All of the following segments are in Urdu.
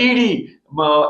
ED,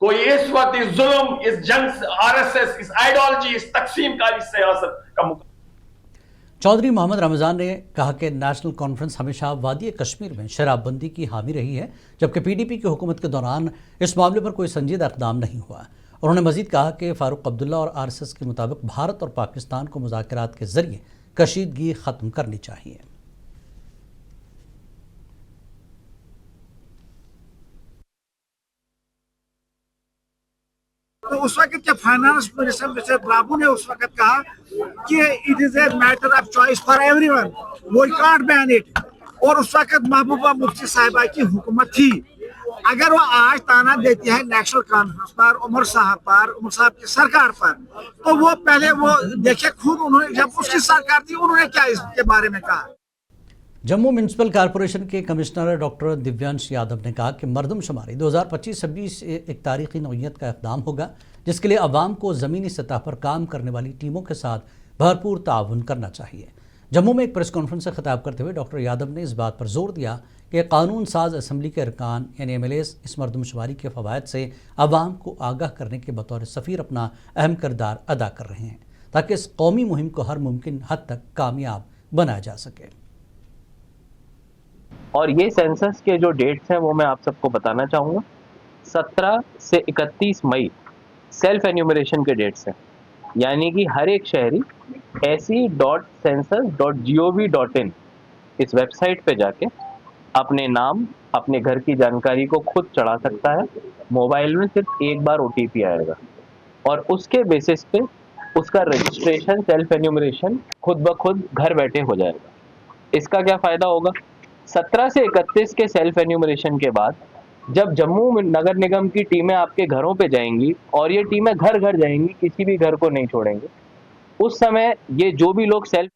کوئی اس وقت اس ظلم، اس جنگ، RSS، اس آئیڈیالوجی، اس تقسیم کاری سیاست کا چودھری محمد رمضان نے کہا کہ نیشنل کانفرنس ہمیشہ وادی کشمیر میں شراب بندی کی حامی رہی ہے، جبکہ PDP کی حکومت کے دوران اس معاملے پر کوئی سنجیدہ اقدام نہیں ہوا۔ انہوں نے مزید کہا کہ فاروق عبداللہ اور RSS کے مطابق بھارت اور پاکستان کو مذاکرات کے ذریعے کشیدگی ختم کرنی چاہیے۔ تو اس وقت کے فائنانس منسٹر مسٹر بابو نے اس وقت کہا کہ it is a matter of choice for everyone, we can't ban it, اور اس وقت محبوبہ مفتی صاحبہ کی حکومت تھی۔ اگر وہ آج تانا دیتی ہے نیشنل کانفرنس پر، عمر صاحب کی سرکار پر، تو وہ پہلے وہ دیکھے خود انہوں نے جب اس کی سرکار تھی انہوں نے کیا اس کے بارے میں کہا۔ جموں میونسپل کارپوریشن کے کمشنر ڈاکٹر دیویانش یادو نے کہا کہ مردم شماری 2025-26 ایک تاریخی نوعیت کا اقدام ہوگا، جس کے لیے عوام کو زمینی سطح پر کام کرنے والی ٹیموں کے ساتھ بھرپور تعاون کرنا چاہیے۔ جموں میں ایک پریس کانفرنس سے خطاب کرتے ہوئے ڈاکٹر یادو نے اس بات پر زور دیا کہ قانون ساز اسمبلی کے ارکان یعنی MLAs اس مردم شماری کے فوائد سے عوام کو آگاہ کرنے کے بطور سفیر اپنا اہم کردار ادا کر رہے ہیں، تاکہ اس قومی مہم کو ہر ممکن حد تک کامیاب بنایا جا سکے۔ اور یہ سینسس کے جو ڈیٹس ہیں وہ میں آپ سب کو بتانا چاہوں گا۔ 17 سے 31 مئی سیلف انیومریشن کے ڈیٹس ہیں، یعنی کہ ہر ایک شہری se.census.gov.in اس ویب سائٹ پہ جا کے اپنے نام، اپنے گھر کی جانکاری کو خود چڑھا سکتا ہے۔ موبائل میں صرف ایک بار OTP آئے گا اور اس کے بیسس پہ اس کا رجسٹریشن سیلف انیومریشن خود بخود گھر بیٹھے ہو جائے گا۔ اس کا کیا فائدہ ہوگا؟ 17 سے 31 کے سیلف انیومریشن کے بعد جب جموں نگر نگم کی ٹیمیں آپ کے گھروں پہ جائیں گی اور یہ ٹیمیں گھر گھر جائیں گی، کسی بھی گھر کو نہیں چھوڑیں گے، اس سمے یہ جو بھی لوگ سیلف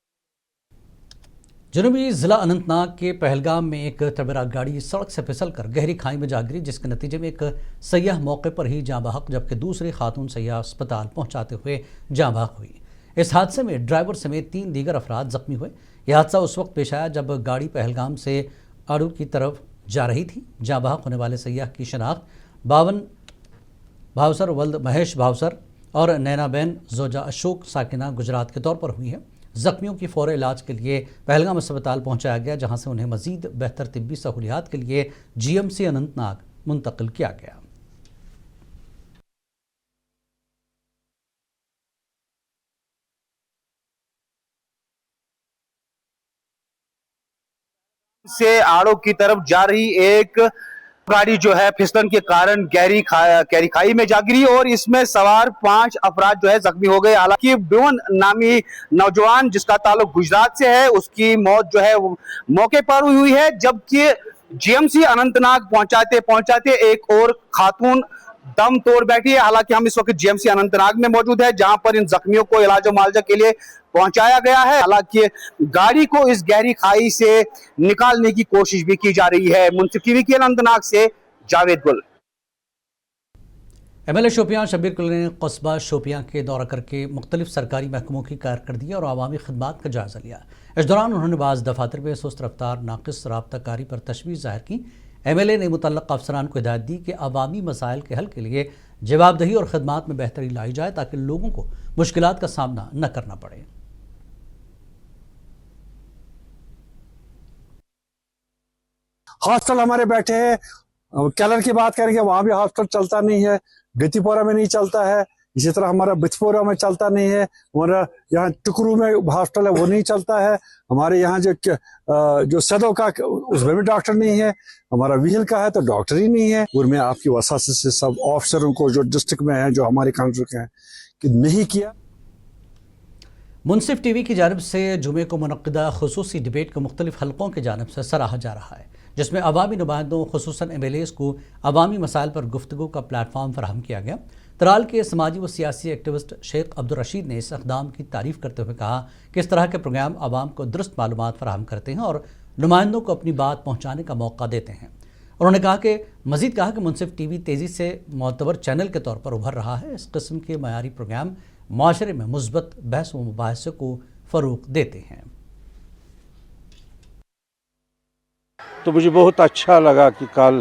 جنوبی ضلع اننت ناگ کے پہلگام میں ایک تبیرہ گاڑی سڑک سے پھسل کر گہری کھائی میں جا گری، جس کے نتیجے میں ایک سیاح موقع پر ہی جاں بحق جبکہ دوسری خاتون سیاح اسپتال پہنچاتے ہوئے جاں بحق ہوئی۔ اس حادثے میں ڈرائیور سمیت 3 دیگر افراد زخمی ہوئے۔ یہ حادثہ اس وقت پیش آیا جب گاڑی پہلگام سے اڑو کی طرف جا رہی تھی۔ جاں بحق ہونے والے سیاح کی شناخت 52 بھاوسر ولد مہیش بھاوسر اور نینا بین زوجہ اشوک ساکنہ گجرات کے طور پر ہوئی ہے۔ زخمیوں کی فوری علاج کے لیے پہلگام اسپتال پہنچایا گیا، جہاں سے انہیں مزید بہتر طبی سہولیات کے لیے GMC اننت ناگ منتقل کیا گیا۔ سے آڑو کی طرف جا رہی ایک گاڑی جو ہے پھسلن کے کارن گہری کھائی میں جا گری اور اس میں سوار 5 افراد جو ہے زخمی ہو گئے۔ حالانکہ بیون نامی نوجوان جس کا تعلق گجرات سے ہے، اس کی موت جو ہے موقع پر ہوئی ہے، جبکہ GMC اننت ناگ پہنچاتے ایک اور خاتون دم توڑ بیٹھی ہے۔ حالانکہ ہم اس وقت GMC اننت ناگ میں موجود ہے، جہاں پر ان زخمیوں کو علاج و معالجہ کے لیے پہنچایا گیا ہے۔ حالانکہ گاڑی کو اس گہری کھائی سے نکالنے کی کوشش بھی کی جا رہی ہے۔ منصف TV کے اننت ناگ سے جاوید گل۔ MLA شوپیاں شبیر کل نے قصبہ شوپیاں کے دورہ کر کے مختلف سرکاری محکموں کی کارکردگی اور عوامی خدمات کا جائزہ لیا۔ اس دوران انہوں نے بعض دفاتر میں سست رفتار، ناقص رابطہ کاری پر تشویش ظاہر کی۔ MLA نے متعلقہ افسران کو ہدایت دی کہ عوامی مسائل کے حل کے لیے جواب دہی اور خدمات میں بہتری لائی جائے تاکہ لوگوں کو مشکلات کا سامنا نہ کرنا پڑے۔ ہاسٹل ہمارے بیٹھے ہیں، کیلر کی بات کریں گے وہاں بھی ہاسٹل چلتا نہیں ہے، گتی پورہ میں نہیں چلتا ہے، اسی طرح ہمارا بچپورہ میں چلتا نہیں ہے، ہمارا یہاں ٹکرو میں ہاسٹل ہے وہ نہیں چلتا ہے، ہمارے یہاں جو سدو کا اس میں بھی ڈاکٹر نہیں ہے، ہمارا ویہل کا ہے تو ڈاکٹر ہی نہیں ہے۔ اور میں آپ کی وساطت سے سب آفیسروں کو جو ڈسٹرکٹ میں ہیں، جو ہمارے کانسل کے ہیں، کہ نہیں کیا۔ منصف TV کی جانب سے جمعے کو منعقدہ خصوصی ڈیبیٹ کو مختلف حلقوں کی جانب سے سراہا جا رہا ہے، جس میں عوامی نمائندوں خصوصاً MLAs کو عوامی مسائل پر گفتگو کا پلیٹ فارم فراہم کیا گیا۔ ترال کے سماجی و سیاسی ایکٹیوسٹ شیخ عبدالرشید نے اس اقدام کی تعریف کرتے ہوئے کہا کہ اس طرح کے پروگرام عوام کو درست معلومات فراہم کرتے ہیں اور نمائندوں کو اپنی بات پہنچانے کا موقع دیتے ہیں۔ انہوں نے مزید کہا کہ منصف TV تیزی سے معتبر چینل کے طور پر ابھر رہا ہے۔ اس قسم کے معیاری پروگرام معاشرے میں مثبت بحث و مباحثے کو فروغ دیتے ہیں۔ تو مجھے بہت اچھا لگا کہ کل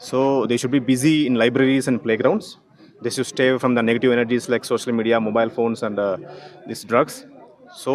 So they should be busy in libraries and playgrounds. They should stay from the negative energies like social media, mobile phones and these drugs. So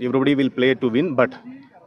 Everybody will play to win, but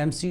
MC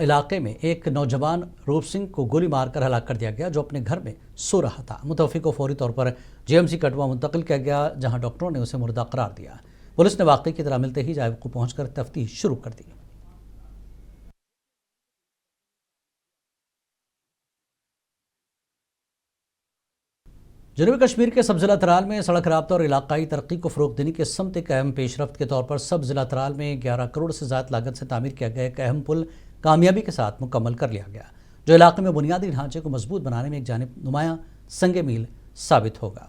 علاقے میں ایک نوجوان روپ سنگھ کو گولی مار کر ہلاک کر دیا گیا جو اپنے گھر میں سو رہا تھا۔ متوفی کو فوری طور پر GMC کٹھوعہ منتقل کیا گیا جہاں ڈاکٹروں نے اسے مردہ قرار دیا۔ پولیس نے واقعے کی اطلاع ملتے ہی جائے وقوع پہنچ کر تفتیش شروع کر دی۔ جنوبی کشمیر کے سب ضلع ترال میں سڑک رابطہ اور علاقائی ترقی کو فروغ دینے کے سمت ایک اہم پیش رفت کے طور پر سب ضلع ترال میں 11 کروڑ سے زائد لاگت سے تعمیر کیا گیا ایک اہم پل کامیابی کے ساتھ مکمل کر لیا گیا جو علاقے میں بنیادی ڈھانچے کو مضبوط بنانے میں ایک جانب نمایاں سنگ میل ثابت ہوگا۔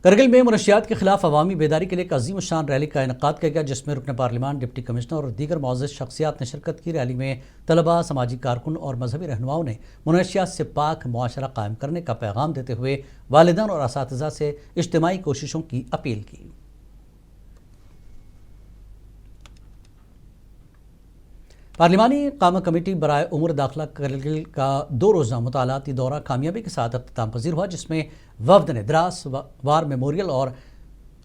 کرگل میں منشیات کے خلاف عوامی بیداری کے لیے ایک عظیم الشان ریلی کا انعقاد کیا گیا جس میں رکن پارلیمان، ڈپٹی کمشنر اور دیگر معزز شخصیات نے شرکت کی۔ ریلی میں طلباء، سماجی کارکن اور مذہبی رہنماؤں نے منشیات سے پاک معاشرہ قائم کرنے کا پیغام دیتے ہوئے والدین اور اساتذہ سے اجتماعی کوششوں کی اپیل کی۔ پارلیمانی قامہ کمیٹی برائے امور داخلہ کرگل کا 2 روزہ مطالعاتی دورہ کامیابی کے ساتھ اختتام پذیر ہوا جس میں وفد نے دراس وار میموریل اور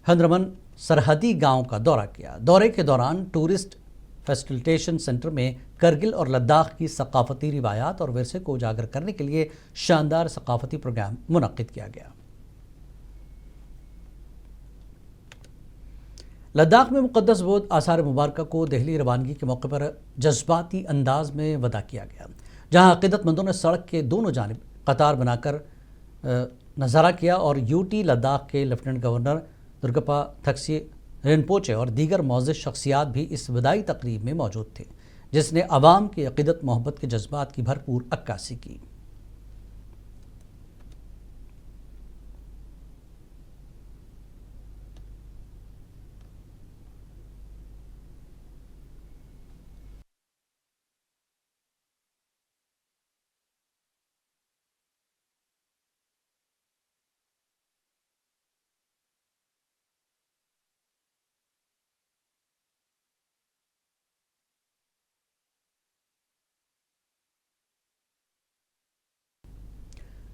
ہندرمن سرحدی گاؤں کا دورہ کیا۔ دورے کے دوران ٹورسٹ فیسیلیٹیشن سینٹر میں کرگل اور لداخ کی ثقافتی روایات اور ورثے کو اجاگر کرنے کے لیے شاندار ثقافتی پروگرام منعقد کیا گیا۔ لداخ میں مقدس بودھ آثار مبارکہ کو دہلی روانگی کے موقع پر جذباتی انداز میں وداع کیا گیا جہاں عقیدت مندوں نے سڑک کے دونوں جانب قطار بنا کر نظارہ کیا اور UT لداخ کے لیفٹیننٹ گورنر درگپا تھکسی رنپوچے اور دیگر معزز شخصیات بھی اس وداعی تقریب میں موجود تھے جس نے عوام کی عقیدت محبت کے جذبات کی بھرپور عکاسی کی۔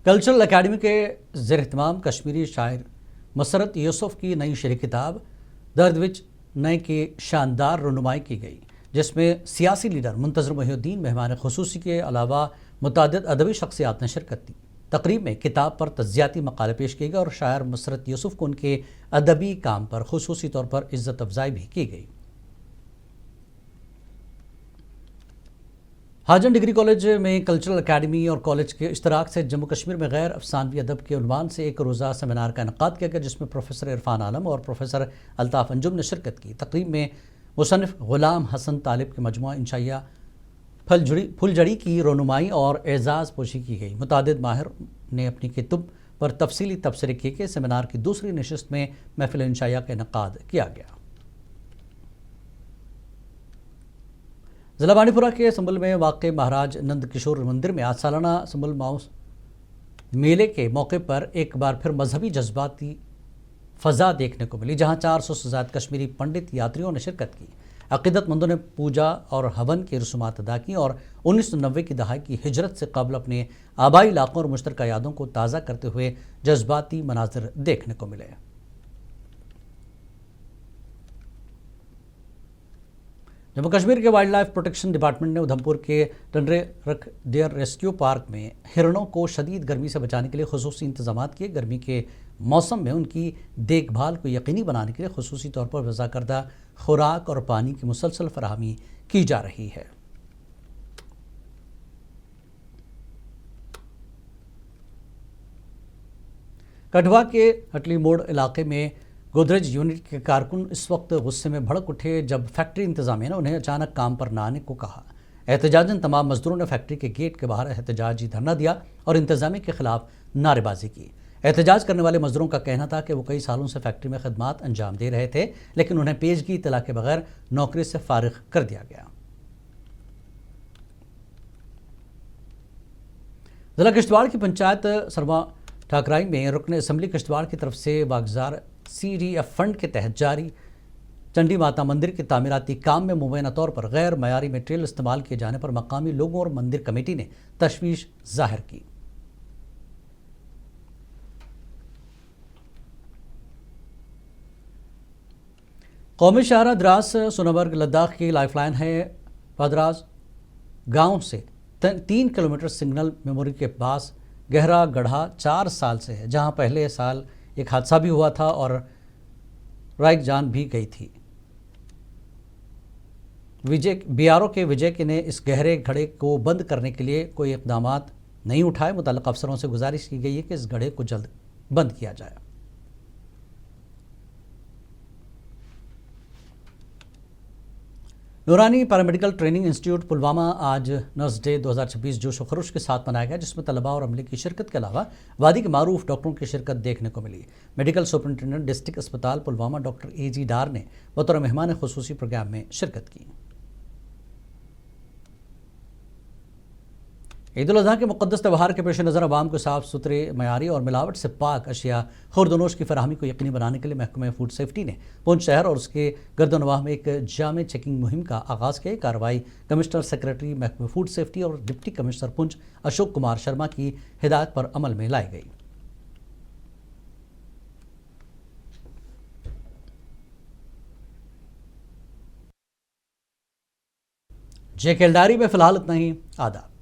کلچرل اکیڈمی کے زیر اہتمام کشمیری شاعر مسرت یوسف کی نئی شعری کتاب درد وچ نئے کی شاندار رونمائی کی گئی جس میں سیاسی لیڈر منتظر محی الدین مہمان خصوصی کے علاوہ متعدد ادبی شخصیات نے شرکت کی۔ تقریب میں کتاب پر تجزیاتی مقالے پیش کیے گئے اور شاعر مسرت یوسف کو ان کے ادبی کام پر خصوصی طور پر عزت افزائی بھی کی گئی۔ حاجن ڈگری کالج میں کلچرل اکیڈمی اور کالج کے اشتراک سے جموں کشمیر میں غیر افسانوی ادب کے عنوان سے ایک روزہ سیمینار کا انعقاد کیا گیا جس میں پروفیسر عرفان عالم اور پروفیسر الطاف انجم نے شرکت کی۔ تقریب میں مصنف غلام حسن طالب کے مجموعہ انشائیہ پھلجڑی کی رونمائی اور اعزاز پوشی کی گئی۔ متعدد ماہر نے اپنی کتب پر تفصیلی تبصرے کیے کہ سیمینار کی دوسری نشست میں محفل انشائیہ کا انعقاد کیا گیا۔ ضلع بانڈی پورہ کے سنبل میں واقع مہاراج نند کشور مندر میں آج سالانہ سنبل ماؤس میلے کے موقع پر ایک بار پھر مذہبی جذباتی فضا دیکھنے کو ملی جہاں 400 سے زائد کشمیری پنڈت یاتریوں نے شرکت کی۔ عقیدت مندوں نے پوجا اور ہون کی رسومات ادا کی اور 1990 کی دہائی کی ہجرت سے قبل اپنے آبائی علاقوں اور مشترکہ یادوں کو تازہ کرتے ہوئے جذباتی مناظر دیکھنے کو ملے۔ جموں کشمیر کے وائلڈ لائف پروٹیکشن ڈپارٹمنٹ نے ادھمپور کے ٹنڈرے رکھ ڈیئر ریسکیو پارک میں ہرنوں کو شدید گرمی سے بچانے کے لیے خصوصی انتظامات کیے۔ گرمی کے موسم میں ان کی دیکھ بھال کو یقینی بنانے کے لیے خصوصی طور پر وضع کردہ خوراک اور پانی کی مسلسل فراہمی کی جا رہی ہے۔ کٹھوعہ کے ہٹلی موڑ علاقے میں گودریج یونٹ کے کارکن اس وقت غصے میں بھڑک اٹھے جب فیکٹری انتظامیہ نے انہیں اچانک کام پر نہ آنے کو کہا۔ احتجاجاً تمام مزدوروں نے فیکٹری کے گیٹ کے باہر احتجاجی دھرنا دیا اور انتظامیہ کے خلاف نعرے بازی کی۔ احتجاج کرنے والے مزدوروں کا کہنا تھا کہ وہ کئی سالوں سے فیکٹری میں خدمات انجام دے رہے تھے لیکن انہیں پیشگی اطلاع کے بغیر نوکری سے فارغ کر دیا گیا۔ ضلع کشتواڑ کی پنچایت سرما ٹھاکرائی میں رکن اسمبلی کشتواڑ کی طرف سے واگزار CDF فنڈ کے تحت جاری چنڈی ماتا مندر کے تعمیراتی کام میں مبینہ طور پر غیر معیاری میٹیریل استعمال کیے جانے پر مقامی لوگوں اور مندر کمیٹی نے تشویش ظاہر کی۔ قومی شاہراہ دراز سونابرگ لداخ کی لائف لائن ہے۔ پدراز گاؤں سے 3 کلومیٹر سگنل میموری کے پاس گہرا گڑھا 4 سال سے ہے، جہاں پہلے سال ایک حادثہ بھی ہوا تھا اور رائک جان بھی گئی تھی۔ BRO کے وجے نے اس گہرے گڑھے کو بند کرنے کے لیے کوئی اقدامات نہیں اٹھائے۔ متعلقہ افسروں سے گزارش کی گئی ہے کہ اس گڑھے کو جلد بند کیا جائے۔ نورانی پیرامیڈیکل ٹریننگ انسٹیٹیوٹ پلوامہ آج نرس ڈے 2026 جوش و خروش کے ساتھ منایا گیا، جس میں طلباء اور عملے کی شرکت کے علاوہ وادی کے معروف ڈاکٹروں کی شرکت دیکھنے کو ملی۔ میڈیکل سپرنٹینڈنٹ ڈسٹرکٹ اسپتال پلوامہ ڈاکٹر AG ڈار نے بطور مہمان خصوصی پروگرام میں شرکت کی۔ عید الاضحیٰ کے مقدس تہوار کے پیش نظر عوام کو صاف ستھرے، معیاری اور ملاوٹ سے پاک اشیاء خوردونوش کی فراہمی کو یقینی بنانے کے لیے محکمہ فوڈ سیفٹی نے پونچھ شہر اور اس کے گرد و نواح میں ایک جامع چیکنگ مہم کا آغاز کیا۔ کارروائی کمشنر سیکرٹری محکمہ فوڈ سیفٹی اور ڈپٹی کمشنر پونچھ اشوک کمار شرما کی ہدایت پر عمل میں لائی گئی۔ JKL ڈائری میں فی الحال اتنا ہی۔ آداب۔